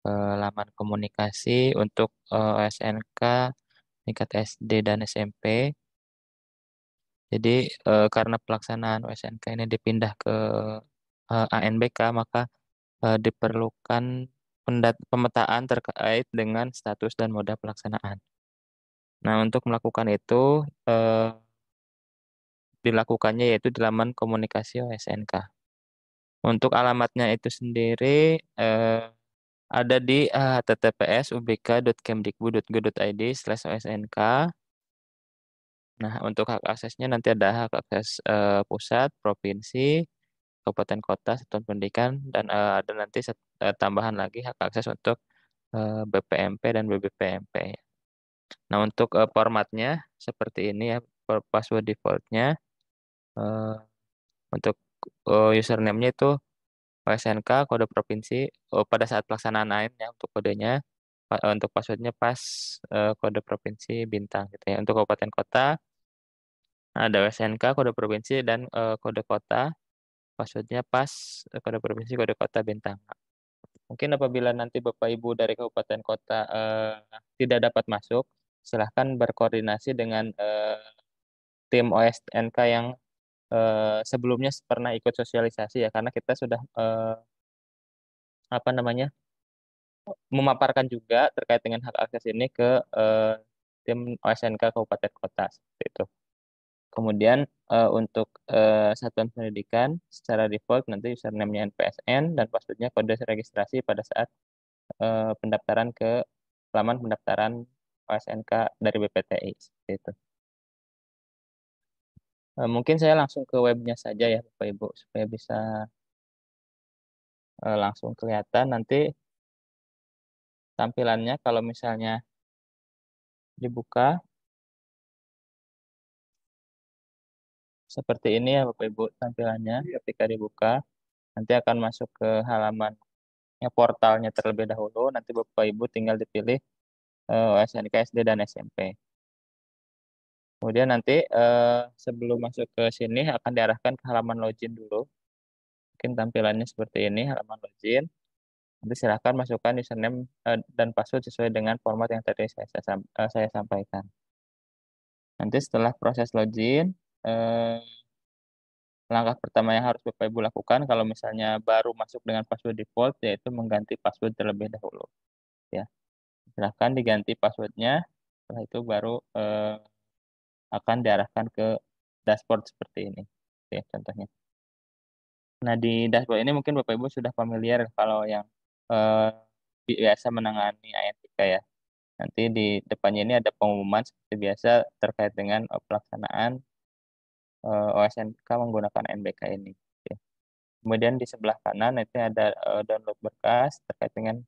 laman komunikasi untuk OSNK tingkat SD dan SMP. Jadi karena pelaksanaan OSNK ini dipindah ke ANBK, maka diperlukan pemetaan terkait dengan status dan moda pelaksanaan. Nah, untuk melakukan itu dilakukannya yaitu di laman komunikasi OSNK. Untuk alamatnya itu sendiri ada di https:ubk.kemdikbud.go.id/osnk. Nah, untuk hak aksesnya nanti ada hak akses pusat, provinsi, kabupaten kota, satuan pendidikan, dan ada nanti tambahan lagi hak akses untuk BPMP dan BBPMP. Nah, untuk formatnya seperti ini ya, password defaultnya. eh, untuk username-nya itu OSNK, kode provinsi, pada saat pelaksanaan AIN ya untuk kodenya. Untuk passwordnya pas kode provinsi bintang gitu ya. Untuk kabupaten kota ada OSNK, kode provinsi, dan kode kota. Passwordnya pas kode provinsi, kode kota bintang. Mungkin apabila nanti Bapak Ibu dari kabupaten kota tidak dapat masuk, silahkan berkoordinasi dengan tim OSNK yang sebelumnya pernah ikut sosialisasi ya, karena kita sudah apa namanya memaparkan juga terkait dengan hak akses ini ke tim OSNK kabupaten kota seperti itu. Kemudian untuk satuan pendidikan secara default nanti username-nya NPSN dan passwordnya kode registrasi pada saat pendaftaran ke laman pendaftaran OSNK dari BPTI seperti itu. Mungkin saya langsung ke webnya saja ya Bapak Ibu supaya bisa langsung kelihatan nanti tampilannya kalau misalnya dibuka seperti ini ya Bapak Ibu tampilannya ketika dibuka nanti akan masuk ke halaman portalnya terlebih dahulu, nanti Bapak Ibu tinggal dipilih OSNK SD dan SMP. Kemudian nanti sebelum masuk ke sini akan diarahkan ke halaman login dulu. Mungkin tampilannya seperti ini, halaman login. Nanti silahkan masukkan username dan password sesuai dengan format yang tadi saya sampaikan. Nanti setelah proses login, eh, langkah pertama yang harus Bapak Ibu lakukan kalau misalnya baru masuk dengan password default yaitu mengganti password terlebih dahulu. Ya, silahkan diganti passwordnya. Setelah itu baru akan diarahkan ke dashboard seperti ini. Oke, contohnya. Nah, di dashboard ini mungkin Bapak Ibu sudah familiar kalau yang eh, biasa menangani INTK ya. Nanti di depannya ini ada pengumuman seperti biasa terkait dengan pelaksanaan OSNK menggunakan NBK ini. Oke. Kemudian di sebelah kanan itu ada download berkas terkait dengan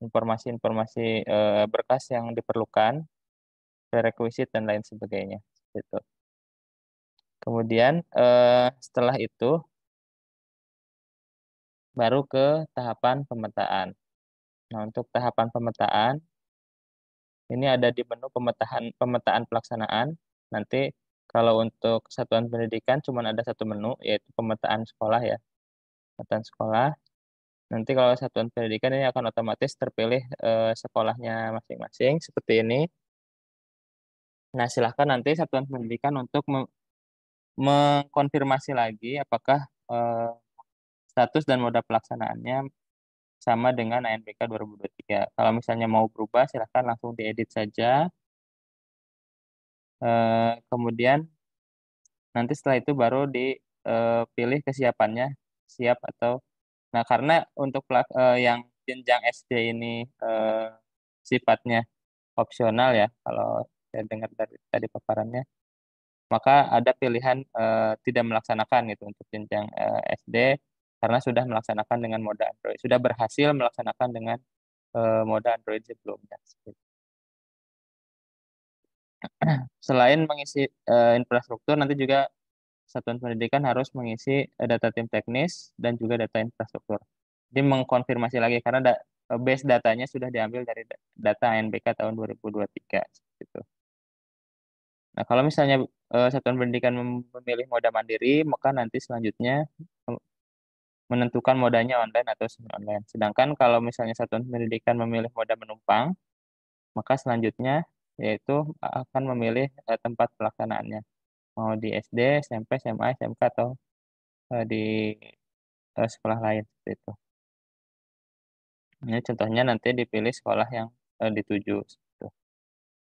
informasi-informasi berkas yang diperlukan, prerequisite dan lain sebagainya. Gitu. Kemudian setelah itu baru ke tahapan pemetaan. Nah, untuk tahapan pemetaan ini ada di menu pemetaan pelaksanaan. Nanti kalau untuk satuan pendidikan cuma ada satu menu yaitu pemetaan sekolah ya. Pemetaan sekolah. Nanti kalau satuan pendidikan ini akan otomatis terpilih sekolahnya masing-masing seperti ini. Nah, silahkan nanti satuan pendidikan untuk mengkonfirmasi lagi apakah status dan moda pelaksanaannya sama dengan ANBK 2023. Kalau misalnya mau berubah, silahkan langsung diedit saja. Kemudian nanti setelah itu baru dipilih kesiapannya, siap atau... Nah, karena untuk yang jenjang SD ini sifatnya opsional ya, kalau saya dengar dari tadi paparannya, maka ada pilihan tidak melaksanakan gitu untuk jenjang SD karena sudah melaksanakan dengan moda Android, sudah berhasil melaksanakan dengan moda Android sebelumnya. Selain mengisi infrastruktur, nanti juga satuan pendidikan harus mengisi data tim teknis dan juga data infrastruktur. Jadi mengkonfirmasi lagi karena base datanya sudah diambil dari data ANBK tahun 2023. Gitu. Nah, kalau misalnya satuan pendidikan memilih moda mandiri, maka nanti selanjutnya menentukan modanya online atau semi online. Sedangkan kalau misalnya satuan pendidikan memilih moda menumpang, maka selanjutnya yaitu akan memilih tempat pelaksanaannya, mau di SD, SMP, SMA, SMK atau di sekolah lain seperti itu. Ini contohnya nanti dipilih sekolah yang dituju. Gitu.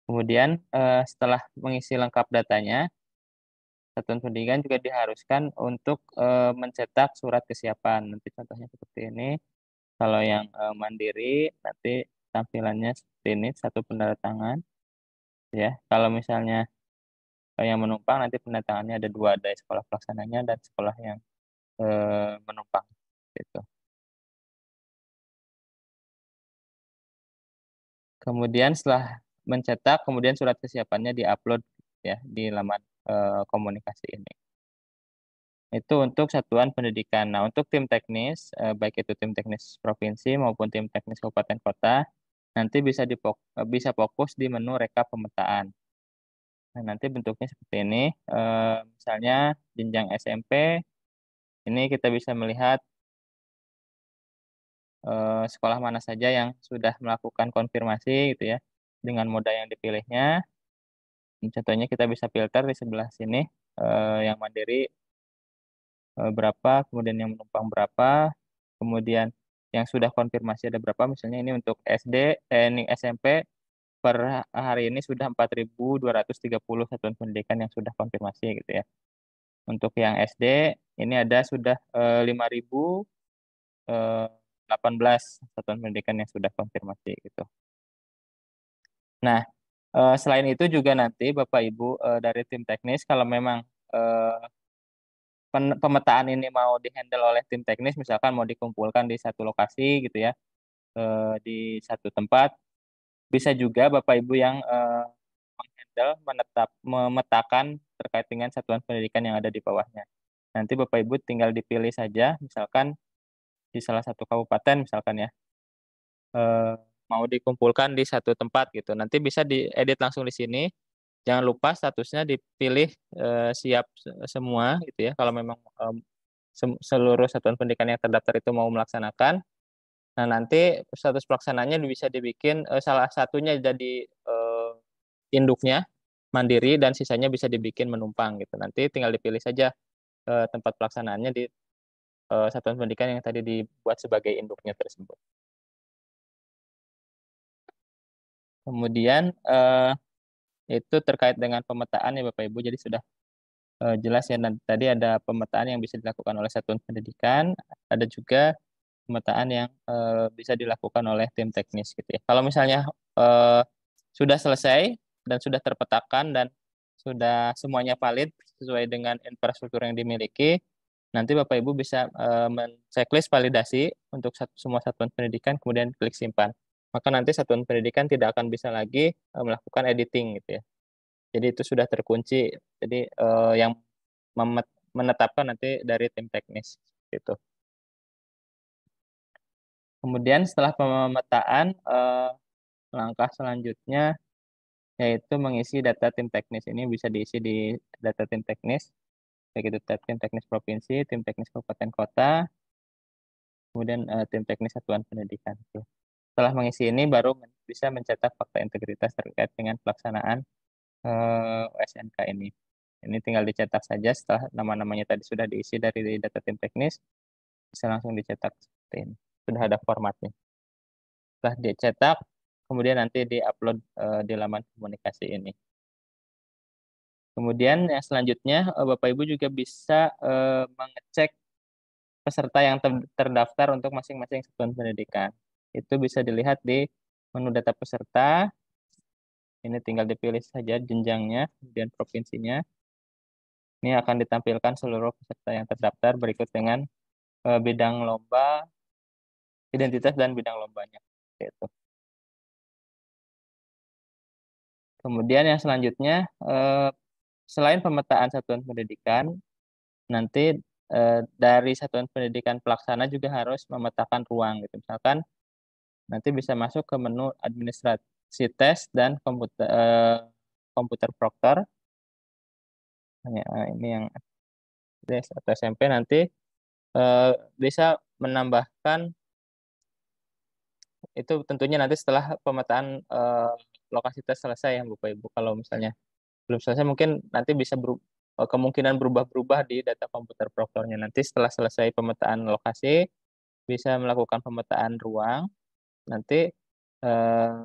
Kemudian setelah mengisi lengkap datanya, satuan pendidikan juga diharuskan untuk mencetak surat kesiapan. Nanti contohnya seperti ini. Kalau yang mandiri nanti tampilannya seperti ini, satu pendatangan ya. Kalau misalnya yang menumpang nanti pendatangannya ada dua, ada sekolah pelaksananya dan sekolah yang menumpang gitu. Kemudian setelah mencetak, kemudian surat kesiapannya diupload ya di laman komunikasi ini. Itu untuk satuan pendidikan. Nah, untuk tim teknis, baik itu tim teknis provinsi maupun tim teknis kabupaten kota, nanti bisa fokus di menu rekap pemetaan. Nah, nanti bentuknya seperti ini. Misalnya jenjang SMP, ini kita bisa melihat sekolah mana saja yang sudah melakukan konfirmasi gitu ya dengan moda yang dipilihnya. Contohnya kita bisa filter di sebelah sini, yang mandiri berapa, kemudian yang menumpang berapa, kemudian yang sudah konfirmasi ada berapa. Misalnya ini untuk SD, ini SMP per hari ini sudah 4.230 satuan pendidikan yang sudah konfirmasi gitu ya. Untuk yang SD ini ada sudah 5.018 satuan pendidikan yang sudah konfirmasi gitu. Nah, selain itu juga nanti Bapak Ibu dari tim teknis kalau memang eh, pemetaan ini mau dihandle oleh tim teknis, misalkan mau dikumpulkan di satu lokasi gitu ya, di satu tempat, bisa juga Bapak Ibu yang menghandle, memetakan terkait dengan satuan pendidikan yang ada di bawahnya. Nanti Bapak Ibu tinggal dipilih saja, misalkan di salah satu kabupaten misalkan ya, eh, mau dikumpulkan di satu tempat gitu. Nanti bisa diedit langsung di sini. Jangan lupa statusnya dipilih siap semua gitu ya. Kalau memang seluruh satuan pendidikan yang terdaftar itu mau melaksanakan, nah nanti status pelaksananya bisa dibikin salah satunya jadi induknya mandiri dan sisanya bisa dibikin menumpang gitu. Nanti tinggal dipilih saja tempat pelaksanaannya di satuan pendidikan yang tadi dibuat sebagai induknya tersebut. Kemudian itu terkait dengan pemetaan ya Bapak Ibu, jadi sudah jelas ya. Tadi ada pemetaan yang bisa dilakukan oleh satuan pendidikan, ada juga pemetaan yang bisa dilakukan oleh tim teknis gitu ya. Kalau misalnya eh, sudah selesai dan sudah terpetakan dan sudah semuanya valid sesuai dengan infrastruktur yang dimiliki, nanti Bapak Ibu bisa men-checklist validasi untuk semua satuan pendidikan, kemudian klik simpan. Maka nanti satuan pendidikan tidak akan bisa lagi melakukan editing gitu ya. Jadi itu sudah terkunci. Jadi yang menetapkan nanti dari tim teknis gitu. Kemudian setelah pemetaan, langkah selanjutnya yaitu mengisi data tim teknis. Ini bisa diisi di data tim teknis, baik itu tim teknis provinsi, tim teknis kabupaten kota, kemudian tim teknis satuan pendidikan. Setelah mengisi ini baru bisa mencetak fakta integritas terkait dengan pelaksanaan USNK ini. Ini tinggal dicetak saja setelah nama-namanya tadi sudah diisi dari data tim teknis, bisa langsung dicetak seperti ini. Sudah ada formatnya. Setelah dicetak, kemudian nanti diupload di laman komunikasi ini. Kemudian yang selanjutnya Bapak Ibu juga bisa mengecek peserta yang terdaftar untuk masing-masing satuan pendidikan. Itu bisa dilihat di menu data peserta. Ini tinggal dipilih saja jenjangnya, kemudian provinsinya. Ini akan ditampilkan seluruh peserta yang terdaftar berikut dengan bidang lomba, identitas dan bidang lombanya. Gitu. Kemudian yang selanjutnya, selain pemetaan satuan pendidikan, nanti dari satuan pendidikan pelaksana juga harus memetakan ruang gitu. Misalkan nanti bisa masuk ke menu administrasi tes dan komputer proktor. Ini yang tes atau SMP nanti bisa menambahkan itu tentunya nanti setelah pemetaan lokasi tes selesai ya Bapak Ibu. Kalau misalnya belum selesai mungkin nanti bisa kemungkinan berubah-berubah di data komputer prokernya. Nanti setelah selesai pemetaan lokasi bisa melakukan pemetaan ruang. Nanti eh,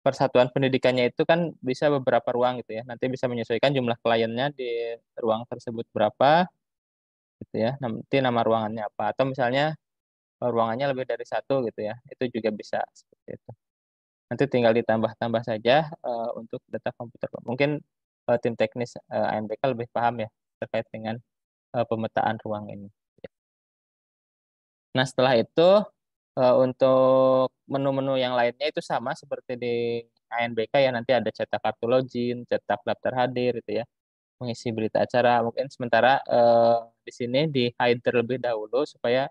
persatuan pendidikannya itu kan bisa beberapa ruang gitu ya. Nanti bisa menyesuaikan jumlah kliennya di ruang tersebut berapa gitu ya. Nanti nama ruangannya apa. Atau misalnya ruangannya lebih dari satu gitu ya. Itu juga bisa seperti itu. Nanti tinggal ditambah-tambah saja untuk data komputer. Mungkin tim teknis ANBK lebih paham ya terkait dengan pemetaan ruang ini. Nah, setelah itu untuk menu-menu yang lainnya itu sama seperti di ANBK ya, nanti ada cetak kartu login, cetak daftar hadir itu ya, mengisi berita acara. Mungkin sementara di sini di hide terlebih dahulu supaya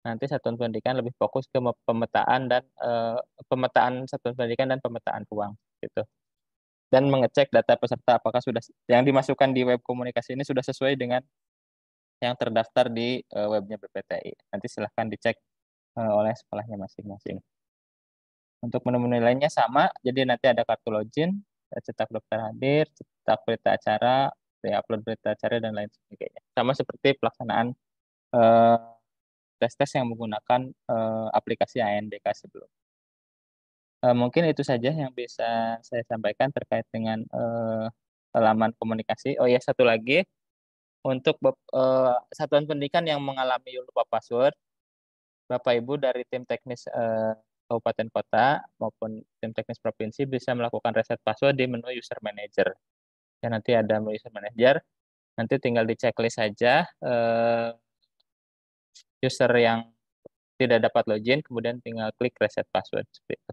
nanti satuan pendidikan lebih fokus ke pemetaan dan pemetaan satuan pendidikan dan pemetaan ruang gitu. Dan mengecek data peserta apakah sudah yang dimasukkan di web komunikasi ini sudah sesuai dengan yang terdaftar di webnya BPTI. Nanti silahkan dicek oleh sekolahnya masing-masing. Untuk menu-menu lainnya sama, jadi nanti ada kartu login, cetak daftar hadir, cetak berita acara, upload berita acara, dan lain sebagainya. Sama seperti pelaksanaan eh, tes-tes yang menggunakan aplikasi ANDK sebelum. Mungkin itu saja yang bisa saya sampaikan terkait dengan halaman komunikasi. Oh ya, satu lagi, untuk satuan pendidikan yang mengalami lupa password, Bapak Ibu dari tim teknis kabupaten kota maupun tim teknis provinsi bisa melakukan reset password di menu user manager. Ya, nanti ada menu user manager, nanti tinggal di checklist saja user yang tidak dapat login, kemudian tinggal klik reset password seperti itu.